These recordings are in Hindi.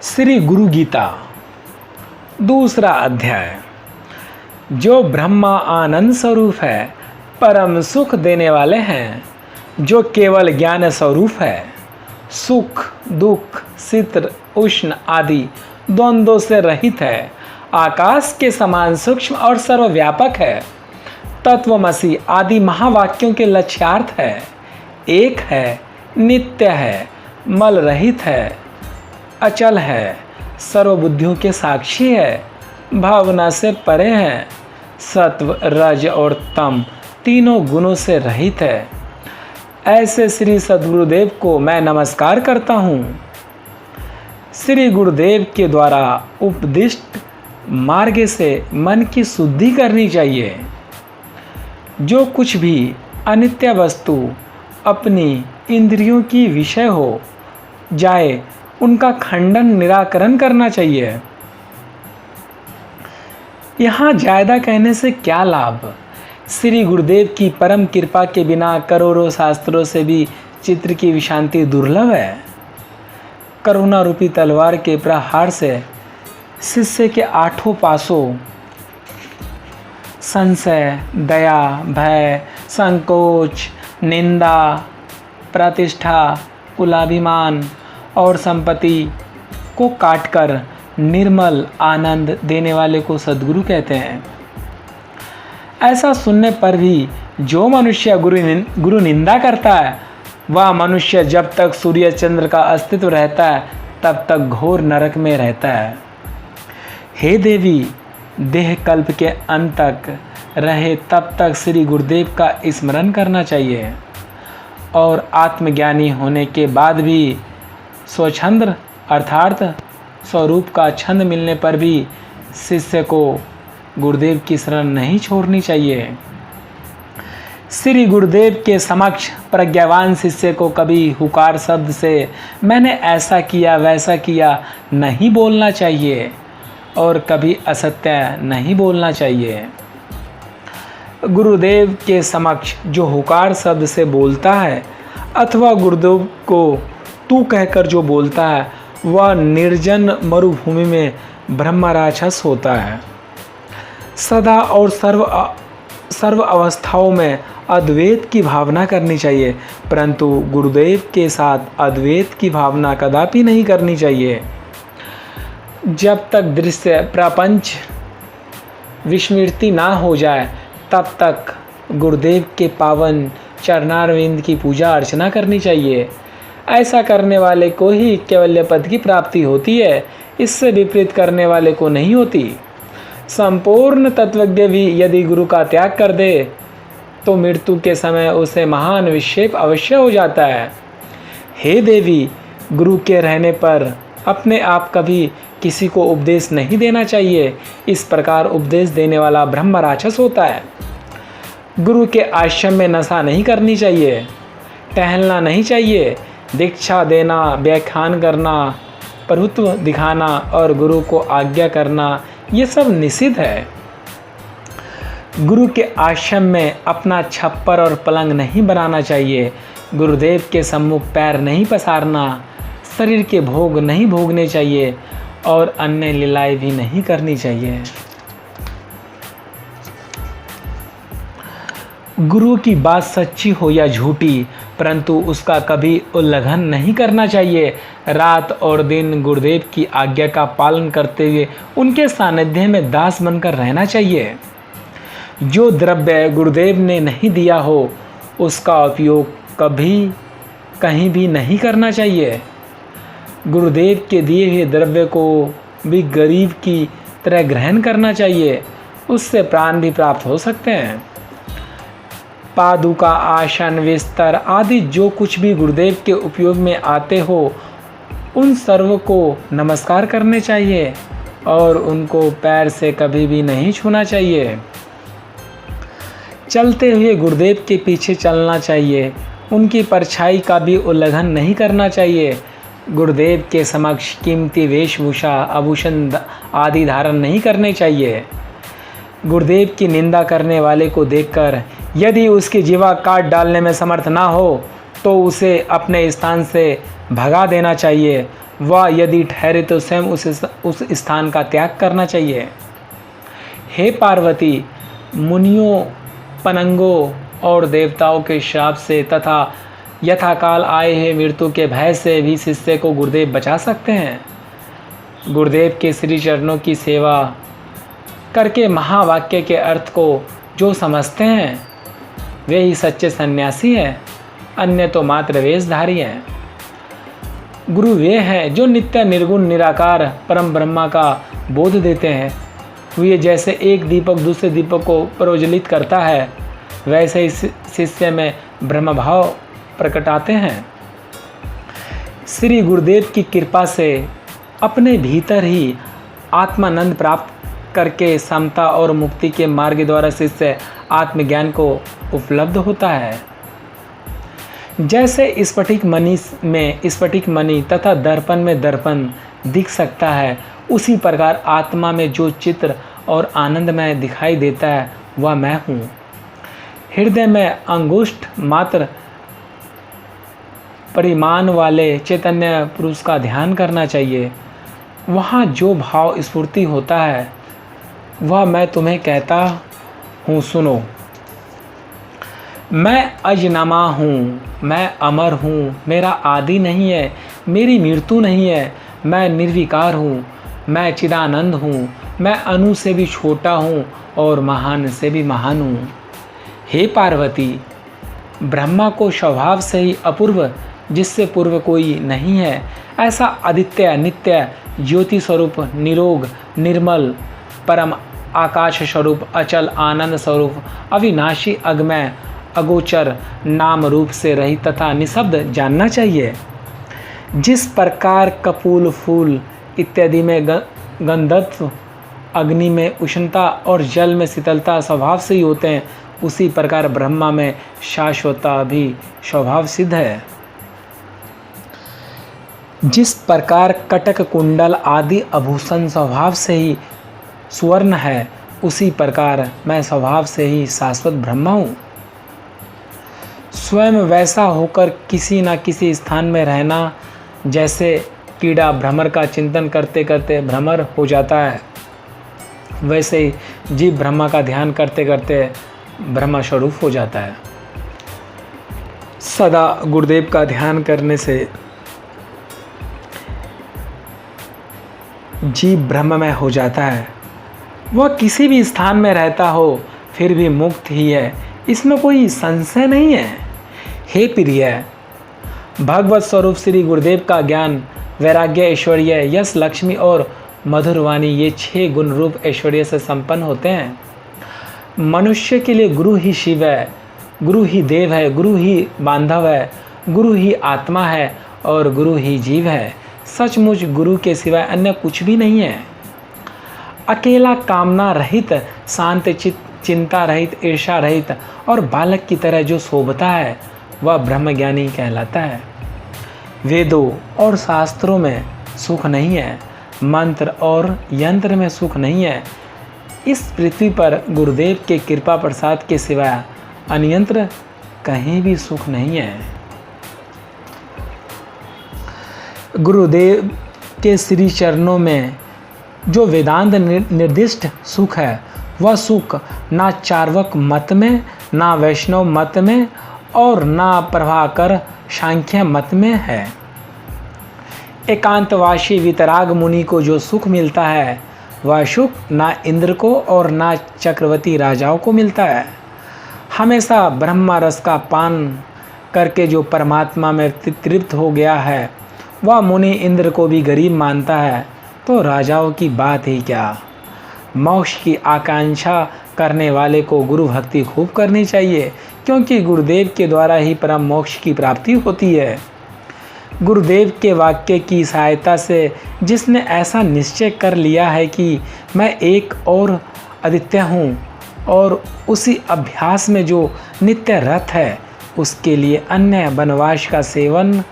श्री गुरु गीता दूसरा अध्याय। जो ब्रह्मा आनंद स्वरूप है, परम सुख देने वाले हैं, जो केवल ज्ञान स्वरूप है, सुख दुख शीतल उष्ण आदि द्वंद्वों से रहित है, आकाश के समान सूक्ष्म और सर्वव्यापक है, तत्वमसि आदि महावाक्यों के लक्ष्यार्थ है, एक है, नित्य है, मल रहित है, अचल है, सर्वबुद्धियों के साक्षी है, भावना से परे है, सत्व रज और तम तीनों गुणों से रहित है। ऐसे श्री सद्गुरुदेव को मैं नमस्कार करता हूँ। श्री गुरुदेव के द्वारा उपदिष्ट मार्ग से मन की शुद्धि करनी चाहिए। जो कुछ भी अनित्य वस्तु अपनी इंद्रियों की विषय हो जाए, उनका खंडन निराकरण करना चाहिए। यहाँ ज़्यादा कहने से क्या लाभ। श्री गुरुदेव की परम कृपा के बिना करोड़ों शास्त्रों से भी चित्र की विशांति दुर्लभ है। करुणा रूपी तलवार के प्रहार से शिष्य के आठों पासों संशय, दया, भय, संकोच, निंदा, प्रतिष्ठा, कुलाभिमान और संपत्ति को काटकर निर्मल आनंद देने वाले को सद्गुरु कहते हैं। ऐसा सुनने पर भी जो मनुष्य गुरु निंदा करता है, वह मनुष्य जब तक सूर्य चंद्र का अस्तित्व रहता है तब तक घोर नरक में रहता है। हे देवी, देह कल्प के अंत तक रहे तब तक श्री गुरुदेव का स्मरण करना चाहिए और आत्मज्ञानी होने के बाद भी स्वच्छंद अर्थात स्वरूप का छंद मिलने पर भी शिष्य को गुरुदेव की शरण नहीं छोड़नी चाहिए। श्री गुरुदेव के समक्ष प्रज्ञावान शिष्य को कभी हुकार शब्द से मैंने ऐसा किया वैसा किया नहीं बोलना चाहिए और कभी असत्य नहीं बोलना चाहिए। गुरुदेव के समक्ष जो हुकार शब्द से बोलता है अथवा गुरुदेव को तू कहकर जो बोलता है, वह निर्जन मरुभूमि में ब्रह्म राक्षस होता है। सदा और सर्व अवस्थाओं में अद्वैत की भावना करनी चाहिए, परंतु गुरुदेव के साथ अद्वैत की भावना कदापि नहीं करनी चाहिए। जब तक दृश्य प्रपंच विस्मृति ना हो जाए तब तक गुरुदेव के पावन चरणारविंद की पूजा अर्चना करनी चाहिए। ऐसा करने वाले को ही कैवल्य पद की प्राप्ति होती है, इससे विपरीत करने वाले को नहीं होती। संपूर्ण तत्वज्ञ भी यदि गुरु का त्याग कर दे तो मृत्यु के समय उसे महान विक्षेप अवश्य हो जाता है। हे देवी, गुरु के रहने पर अपने आप कभी किसी को उपदेश नहीं देना चाहिए। इस प्रकार उपदेश देने वाला ब्रह्म राक्षस होता है। गुरु के आश्रम में नशा नहीं करनी चाहिए, टहलना नहीं चाहिए, दीक्षा देना, व्याख्यान करना, प्रभुत्व दिखाना और गुरु को आज्ञा करना, ये सब निषिद्ध है। गुरु के आश्रम में अपना छप्पर और पलंग नहीं बनाना चाहिए। गुरुदेव के सम्मुख पैर नहीं पसारना, शरीर के भोग नहीं भोगने चाहिए और अन्य लीलाएं भी नहीं करनी चाहिए। गुरु की बात सच्ची हो या झूठी, परंतु उसका कभी उल्लंघन नहीं करना चाहिए। रात और दिन गुरुदेव की आज्ञा का पालन करते हुए उनके सानिध्य में दास बनकर रहना चाहिए। जो द्रव्य गुरुदेव ने नहीं दिया हो, उसका उपयोग कभी कहीं भी नहीं करना चाहिए। गुरुदेव के दिए हुए द्रव्य को भी गरीब की तरह ग्रहण करना चाहिए, उससे प्राण भी प्राप्त हो सकते हैं। पादुका, आसन, बिस्तर आदि जो कुछ भी गुरुदेव के उपयोग में आते हो, उन सर्व को नमस्कार करने चाहिए और उनको पैर से कभी भी नहीं छूना चाहिए। चलते हुए गुरुदेव के पीछे चलना चाहिए, उनकी परछाई का भी उल्लंघन नहीं करना चाहिए। गुरुदेव के समक्ष कीमती वेशभूषा, आभूषण आदि धारण नहीं करने चाहिए। गुरुदेव की निंदा करने वाले को देखकर यदि उसकी जीवा काट डालने में समर्थ ना हो तो उसे अपने स्थान से भगा देना चाहिए, वह यदि ठहरे तो स्वयं उस स्थान का त्याग करना चाहिए। हे पार्वती, मुनियों, पनंगों और देवताओं के श्राप से तथा यथाकाल आए हैं मृत्यु के भय से भी शिष्य को गुरुदेव बचा सकते हैं। गुरुदेव के श्री चरणों की सेवा करके महावाक्य के अर्थ को जो समझते हैं वे ही सच्चे सन्यासी हैं, अन्य तो मात्र वेशधारी हैं। गुरु वे हैं जो नित्य निर्गुण निराकार परम ब्रह्मा का बोध देते हैं। वे जैसे एक दीपक दूसरे दीपक को प्रज्वलित करता है, वैसे ही शिष्य में ब्रह्म भाव प्रकटाते हैं। श्री गुरुदेव की कृपा से अपने भीतर ही आत्मानंद प्राप्त करके समता और मुक्ति के मार्ग द्वारा शिष्य आत्मज्ञान को उपलब्ध होता है। जैसे स्फटिक मणि तथा दर्पण में दर्पण दिख सकता है, उसी प्रकार आत्मा में जो चित्र और आनंदमय दिखाई देता है वह मैं हूँ। हृदय में अंगुष्ठ मात्र परिमाण वाले चैतन्य पुरुष का ध्यान करना चाहिए। वहाँ जो भाव स्फूर्ति होता है वह मैं तुम्हें कहता हूँ, सुनो। मैं अजन्मा हूँ, मैं अमर हूँ, मेरा आदि नहीं है, मेरी मृत्यु नहीं है, मैं निर्विकार हूँ, मैं चिदानंद हूँ, मैं अणु से भी छोटा हूँ और महान से भी महान हूँ। हे पार्वती, ब्रह्मा को स्वभाव से ही अपूर्व, जिससे पूर्व कोई नहीं है, ऐसा आदित्य नित्य ज्योति स्वरूप निरोग निर्मल परम आकाश स्वरूप अचल आनंद स्वरूप अविनाशी अगमय अगोचर नाम रूप से रहित तथा निशब्द जानना चाहिए। जिस प्रकार कपूल फूल इत्यादि में गंधत्व, अग्नि में उष्णता और जल में शीतलता स्वभाव से ही होते हैं, उसी प्रकार ब्रह्मा में शाश्वतता भी स्वभाव सिद्ध है। जिस प्रकार कटक कुंडल आदि आभूषण स्वभाव से ही सुवर्ण है, उसी प्रकार मैं स्वभाव से ही शाश्वत ब्रह्म हूँ। स्वयं वैसा होकर किसी न किसी स्थान में रहना, जैसे कीड़ा भ्रमर का चिंतन करते करते भ्रमर हो जाता है, वैसे ही जीव ब्रह्मा का ध्यान करते करते ब्रह्म स्वरूप हो जाता है। सदा गुरुदेव का ध्यान करने से जीव ब्रह्ममय हो जाता है। वह किसी भी स्थान में रहता हो फिर भी मुक्त ही है, इसमें कोई संशय नहीं है। हे प्रिय, भगवत स्वरूप श्री गुरुदेव का ज्ञान, वैराग्य, ऐश्वर्य, यश, लक्ष्मी और मधुरवाणी ये 6 गुण रूप ऐश्वर्य से संपन्न होते हैं। मनुष्य के लिए गुरु ही शिव है, गुरु ही देव है, गुरु ही बांधव है, गुरु ही आत्मा है और गुरु ही जीव है। सचमुच गुरु के सिवाय अन्य कुछ भी नहीं है। अकेला कामना रहित, शांत चित्त, चिंता रहित, ईर्षा रहित और बालक की तरह जो शोभता है वह ब्रह्मज्ञानी कहलाता है। वेदों और शास्त्रों में सुख नहीं है, मंत्र और यंत्र में सुख नहीं है। इस पृथ्वी पर गुरुदेव के कृपा प्रसाद के सिवाय अन्यंत्र कहीं भी सुख नहीं है। गुरुदेव के श्री चरणों में जो वेदांत निर्दिष्ट सुख है, वह सुख ना चार्वक मत में, ना वैष्णव मत में और ना प्रभाकर सांख्य मत में है। एकांतवासी वितराग मुनि को जो सुख मिलता है, वह सुख ना इंद्र को और ना चक्रवर्ती राजाओं को मिलता है। हमेशा ब्रह्मा रस का पान करके जो परमात्मा में तृप्त हो गया है, वह मुनि इंद्र को भी गरीब मानता है, तो राजाओं की बात ही क्या। मोक्ष की आकांक्षा करने वाले को गुरु भक्ति खूब करनी चाहिए, क्योंकि गुरुदेव के द्वारा ही परम मोक्ष की प्राप्ति होती है। गुरुदेव के वाक्य की सहायता से जिसने ऐसा निश्चय कर लिया है कि मैं एक और आदित्य हूँ और उसी अभ्यास में जो नित्य रत है, उसके लिए अन्य वनवास का सेवन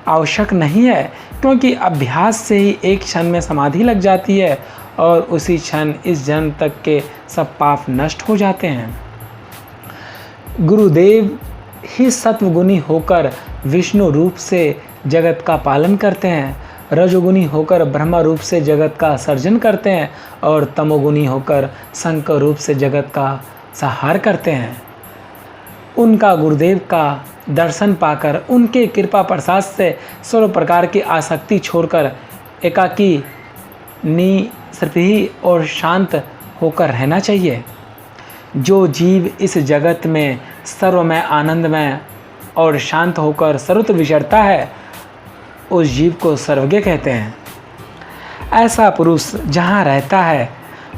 आवश्यक नहीं है, क्योंकि अभ्यास से ही एक क्षण में समाधि लग जाती है और उसी क्षण इस जन्म तक के सब पाप नष्ट हो जाते हैं। गुरुदेव ही सत्वगुणी होकर विष्णु रूप से जगत का पालन करते हैं, रजोगुणी होकर ब्रह्मा रूप से जगत का सर्जन करते हैं और तमोगुणी होकर शंकर रूप से जगत का संहार करते हैं। उनका गुरुदेव का दर्शन पाकर उनके कृपा प्रसाद से सर्व प्रकार की आसक्ति छोड़कर एकाकी निस्पृही और शांत होकर रहना चाहिए। जो जीव इस जगत में सर्वमय आनंदमय और शांत होकर सर्वत्र विचरता है उस जीव को सर्वज्ञ कहते हैं। ऐसा पुरुष जहाँ रहता है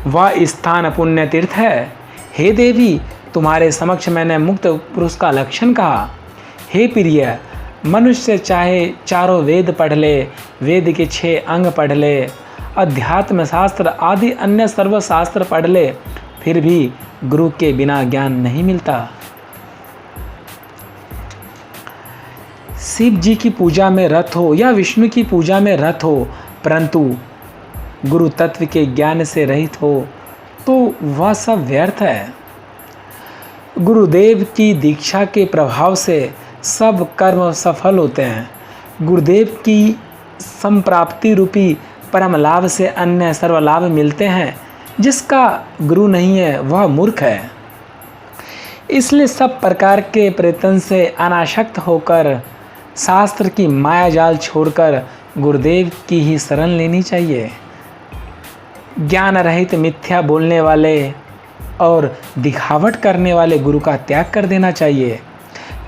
वह स्थान पुण्य तीर्थ है। हे देवी, तुम्हारे समक्ष मैंने मुक्त पुरुष का लक्षण कहा। हे प्रिय, मनुष्य चाहे चारों वेद पढ़ ले, वेद के 6 अंग पढ़ ले, अध्यात्म शास्त्र आदि अन्य सर्व शास्त्र पढ़ ले, फिर भी गुरु के बिना ज्ञान नहीं मिलता। शिव जी की पूजा में रत हो या विष्णु की पूजा में रत हो, परंतु गुरु तत्व के ज्ञान से रहित हो तो वह सब व्यर्थ है। गुरुदेव की दीक्षा के प्रभाव से सब कर्म सफल होते हैं। गुरुदेव की संप्राप्ति रूपी परम लाभ से अन्य सर्व लाभ मिलते हैं। जिसका गुरु नहीं है वह मूर्ख है। इसलिए सब प्रकार के प्रयत्न से अनासक्त होकर शास्त्र की माया जाल छोड़कर गुरुदेव की ही शरण लेनी चाहिए। ज्ञान रहित मिथ्या बोलने वाले और दिखावट करने वाले गुरु का त्याग कर देना चाहिए,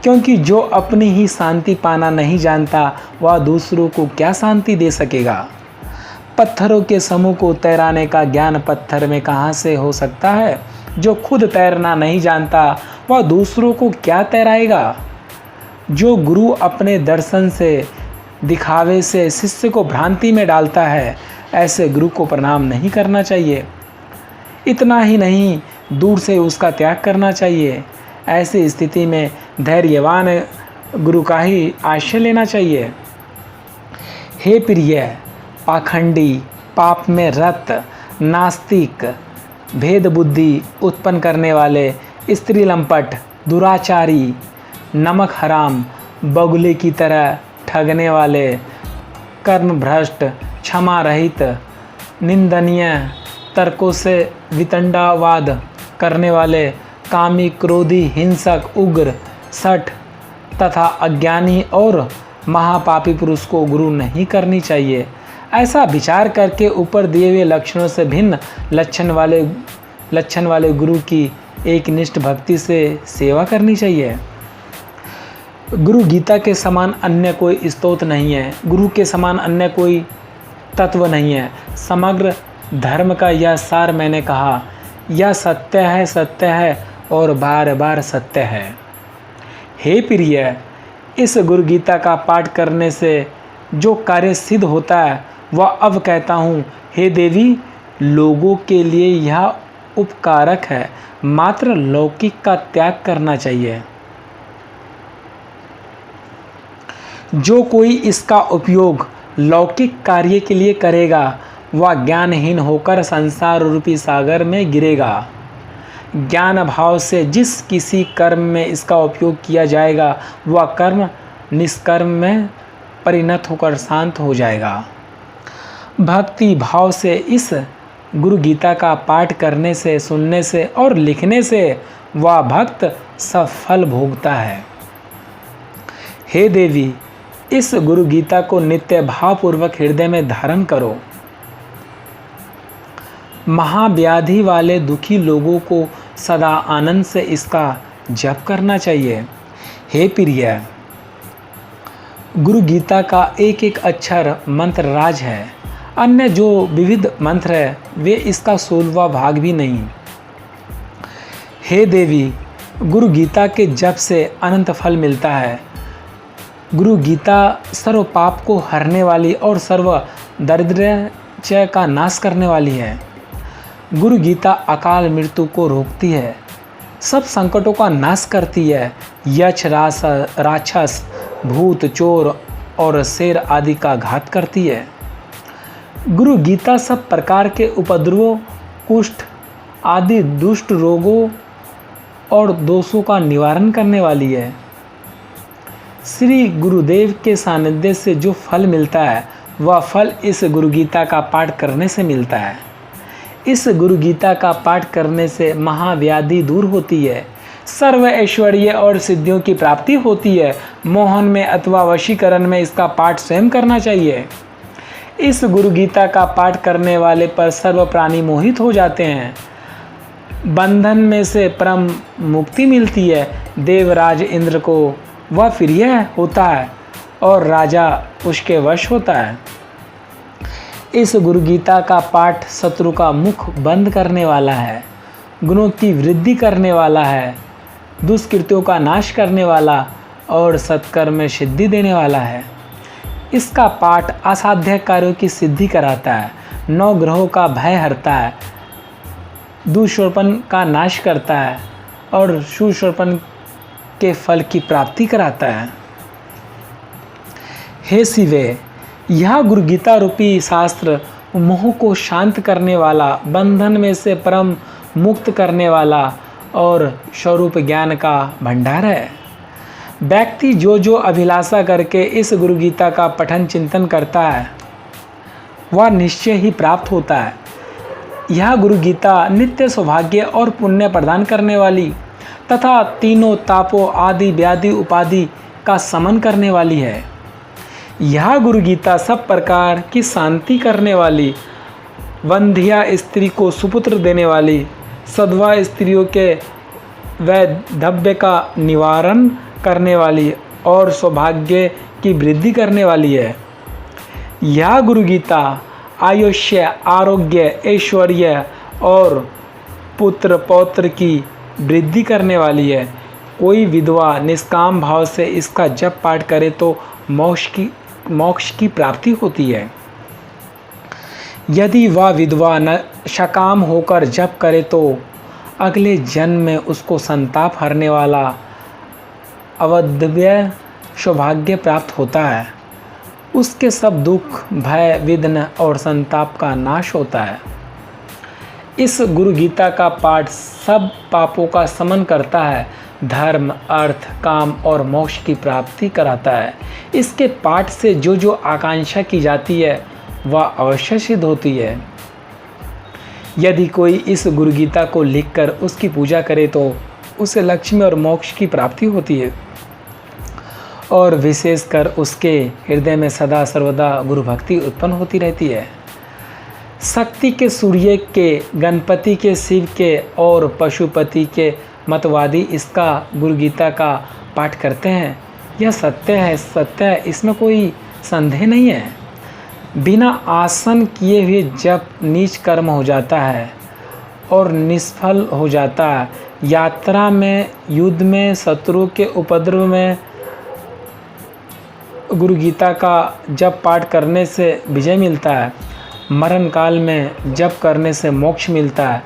क्योंकि जो अपनी ही शांति पाना नहीं जानता वह दूसरों को क्या शांति दे सकेगा। पत्थरों के समूह को तैराने का ज्ञान पत्थर में कहाँ से हो सकता है। जो खुद तैरना नहीं जानता वह दूसरों को क्या तैराएगा। जो गुरु अपने दर्शन से दिखावे से शिष्य को भ्रांति में डालता है, ऐसे गुरु को प्रणाम नहीं करना चाहिए। इतना ही नहीं, दूर से उसका त्याग करना चाहिए। ऐसी स्थिति में धैर्यवान गुरु का ही आश्रय लेना चाहिए। हे प्रिय, पाखंडी, पाप में रत, नास्तिक, भेद बुद्धि उत्पन्न करने वाले, स्त्री लंपट, दुराचारी, नमक हराम, बगुले की तरह ठगने वाले, कर्म भ्रष्ट, क्षमा रहित, निंदनीय, तर्कों से वितंडावाद करने वाले, कामी, क्रोधी, हिंसक, उग्र, सठ तथा अज्ञानी और महापापी पुरुष को गुरु नहीं करनी चाहिए। ऐसा विचार करके ऊपर दिए हुए लक्षणों से भिन्न लक्षण वाले गुरु की एकनिष्ठ भक्ति से सेवा करनी चाहिए। गुरु गीता के समान अन्य कोई स्तोत्र नहीं है। गुरु के समान अन्य कोई तत्व नहीं है। समग्र धर्म का यह सार मैंने कहा। यह सत्य है और बार बार सत्य है। हे प्रिय, इस गुरु गीता का पाठ करने से जो कार्य सिद्ध होता है वह अब कहता हूँ। हे देवी, लोगों के लिए यह उपकारक है, मात्र लौकिक का त्याग करना चाहिए। जो कोई इसका उपयोग लौकिक कार्य के लिए करेगा वह ज्ञानहीन होकर संसार रूपी सागर में गिरेगा। ज्ञान भाव से जिस किसी कर्म में इसका उपयोग किया जाएगा वह कर्म निष्कर्म में परिणत होकर शांत हो जाएगा। भक्ति भाव से इस गुरु गीता का पाठ करने से, सुनने से और लिखने से वह भक्त सफल भोगता है। हे देवी, इस गुरु गीता को नित्य भावपूर्वक हृदय में धारण करो। महाव्याधि वाले दुखी लोगों को सदा आनंद से इसका जप करना चाहिए। हे प्रिय, गुरु गीता का एक एक अक्षर मंत्र राज है। अन्य जो विविध मंत्र है वे इसका 16वां भाग भी नहीं। हे देवी, गुरु गीता के जप से अनंत फल मिलता है। गुरु गीता सर्व पाप को हरने वाली और सर्व दारिद्र्य का नाश करने वाली है। गुरु गीता अकाल मृत्यु को रोकती है, सब संकटों का नाश करती है। यक्ष, राक्षस, भूत, चोर और शेर आदि का घात करती है। गुरु गीता सब प्रकार के उपद्रवों, कुष्ठ आदि दुष्ट रोगों और दोषों का निवारण करने वाली है। श्री गुरुदेव के सानिध्य से जो फल मिलता है वह फल इस गुरु गीता का पाठ करने से मिलता है। इस गुरु गीता का पाठ करने से महाव्याधि दूर होती है, सर्व ऐश्वर्य और सिद्धियों की प्राप्ति होती है। मोहन में अथवा वशीकरण में इसका पाठ स्वयं करना चाहिए। इस गुरु गीता का पाठ करने वाले पर सर्व प्राणी मोहित हो जाते हैं। बंधन में से परम मुक्ति मिलती है। देवराज इंद्र को वह प्रिय होता है और राजा उसके वश होता है। इस गुरु गीता का पाठ शत्रु का मुख बंद करने वाला है, गुणों की वृद्धि करने वाला है, दुष्कृत्यों का नाश करने वाला और सत्कर्म में सिद्धि देने वाला है। इसका पाठ असाध्य कार्यों की सिद्धि कराता है, 9 ग्रहों का भय हरता है, दुष्प्रपन का नाश करता है और सुप्रपन के फल की प्राप्ति कराता है। हे शिवे, यह गुरु गीता रूपी शास्त्र मोह को शांत करने वाला, बंधन में से परम मुक्त करने वाला और स्वरूप ज्ञान का भंडार है। व्यक्ति जो जो अभिलाषा करके इस गुरु गीता का पठन चिंतन करता है वह निश्चय ही प्राप्त होता है। यह गुरु गीता नित्य सौभाग्य और पुण्य प्रदान करने वाली तथा तीनों तापों आदि व्याधि उपाधि का समन करने वाली है। यह गुरु गीता सब प्रकार की शांति करने वाली, वंध्या स्त्री को सुपुत्र देने वाली, सधवा स्त्रियों के वैधव्य का निवारण करने वाली और सौभाग्य की वृद्धि करने वाली है। यह गुरु गीता आयुष्य, आरोग्य, ऐश्वर्य और पुत्र पौत्र की वृद्धि करने वाली है। कोई विधवा निष्काम भाव से इसका जप पाठ करे तो मोक्ष की प्राप्ति होती है। यदि वह विधवा न सकाम होकर जप करे तो अगले जन्म में उसको संताप हरने वाला अवध्यव्य सौभाग्य प्राप्त होता है। उसके सब दुख, भय, विघ्न और संताप का नाश होता है। इस गुरु गीता का पाठ सब पापों का समन करता है, धर्म, अर्थ, काम और मोक्ष की प्राप्ति कराता है। इसके पाठ से जो जो आकांक्षा की जाती है वह अवश्य सिद्ध होती है। यदि कोई इस गुरु गीता को लिखकर उसकी पूजा करे तो उसे लक्ष्मी और मोक्ष की प्राप्ति होती है और विशेषकर उसके हृदय में सदा सर्वदा गुरु भक्ति उत्पन्न होती रहती है। शक्ति के सूर्य के, गणपति के, शिव के और पशुपति के मतवादी इसका गुरु गीता का पाठ करते हैं। यह सत्य है, इसमें कोई संदेह नहीं है। बिना आसन किए हुए जप नीच कर्म हो जाता है और निष्फल हो जाता है। यात्रा में, युद्ध में, शत्रु के उपद्रव में गुरु गीता का जप पाठ करने से विजय मिलता है। मरण काल में जप करने से मोक्ष मिलता है।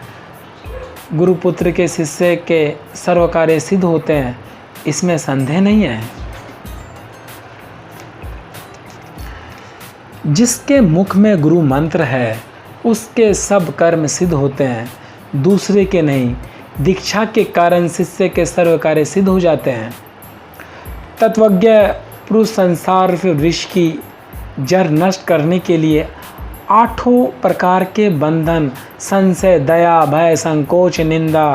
गुरुपुत्र के शिष्य के सर्व कार्य सिद्ध होते हैं, इसमें संदेह नहीं है। जिसके मुख में गुरु मंत्र है उसके सब कर्म सिद्ध होते हैं, दूसरे के नहीं। दीक्षा के कारण शिष्य के सर्व कार्य सिद्ध हो जाते हैं। तत्वज्ञ पुरुष संसार वृक्ष की जड़ नष्ट करने के लिए 8 प्रकार के बंधन, संशय, दया, भय, संकोच, निंदा,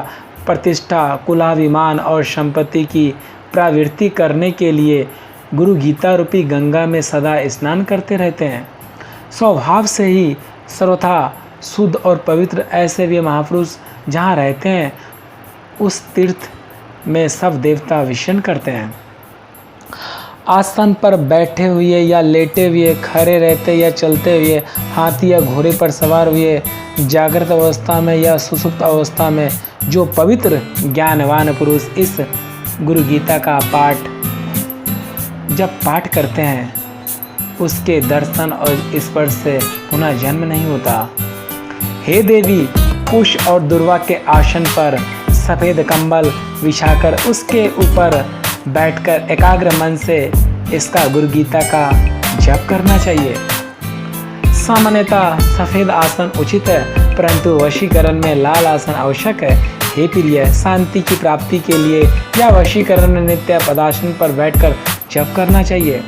प्रतिष्ठा, कुलाभिमान और संपत्ति की प्रवृत्ति करने के लिए गुरु गीता रूपी गंगा में सदा स्नान करते रहते हैं। स्वभाव से ही सर्वथा शुद्ध और पवित्र ऐसे वे महापुरुष जहाँ रहते हैं उस तीर्थ में सब देवता विचरण करते हैं। आसन पर बैठे हुए या लेटे हुए, खड़े रहते या चलते हुए, हाथी या घोड़े पर सवार हुए, जागृत अवस्था में या सुसुप्त अवस्था में जो पवित्र ज्ञानवान पुरुष इस गुरु गीता का जब पाठ करते हैं उसके दर्शन और स्पर्श से पुनः जन्म नहीं होता। हे देवी, कुश और दुर्वा के आसन पर सफ़ेद कंबल बिछाकर उसके ऊपर बैठकर एकाग्र मन से इसका गुरु गीता का जप करना चाहिए। सामान्यतः सफ़ेद आसन उचित है, परंतु वशीकरण में लाल आसन आवश्यक है। हे प्रिय, शांति की प्राप्ति के लिए या वशीकरण में नित्य पदासन पर बैठकर जप करना चाहिए।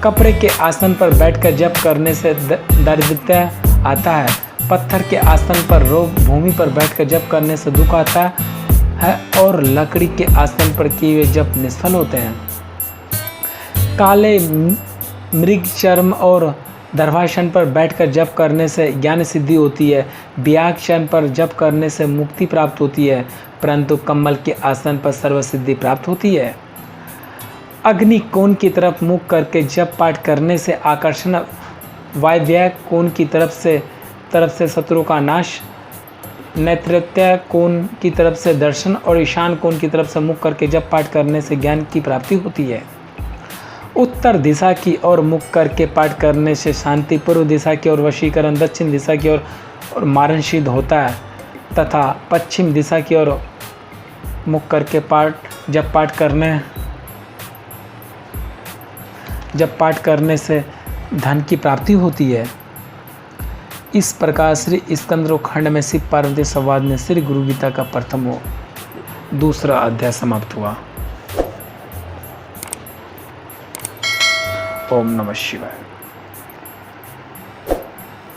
कपड़े के आसन पर बैठकर जप करने से दारिद्र्य आता है। पत्थर के आसन पर रोग, भूमि पर बैठकर जप करने से दुख आता है और लकड़ी के आसन पर किए हुए जप निष्फल होते हैं। काले मृग चर्म और दर्भासन पर बैठकर जप करने से ज्ञान सिद्धि होती है। व्याघ्र चर्म पर जप करने से मुक्ति प्राप्त होती है, परंतु कमल के आसन पर सर्वसिद्धि प्राप्त होती है। अग्नि कोण की तरफ मुख करके जप पाठ करने से आकर्षण, वायव्य कोण की तरफ से शत्रु का नाश, नैऋत्य कोण की तरफ से दर्शन और ईशान कोण की तरफ से मुख करके जप पाठ करने से ज्ञान की प्राप्ति होती है। उत्तर दिशा की ओर मुख करके पाठ करने से शांति, पूर्व दिशा की ओर वशीकरण, दक्षिण दिशा की ओर मारण सिद्ध होता है तथा पश्चिम दिशा की ओर मुख करके जप पाठ करने से धन की प्राप्ति होती है। इस प्रकार श्री स्कंदोखंड में शिव पार्वती संवाद में श्री गुरु गीता का प्रथम दूसरा अध्याय समाप्त हुआ। ओम नमः शिवाय।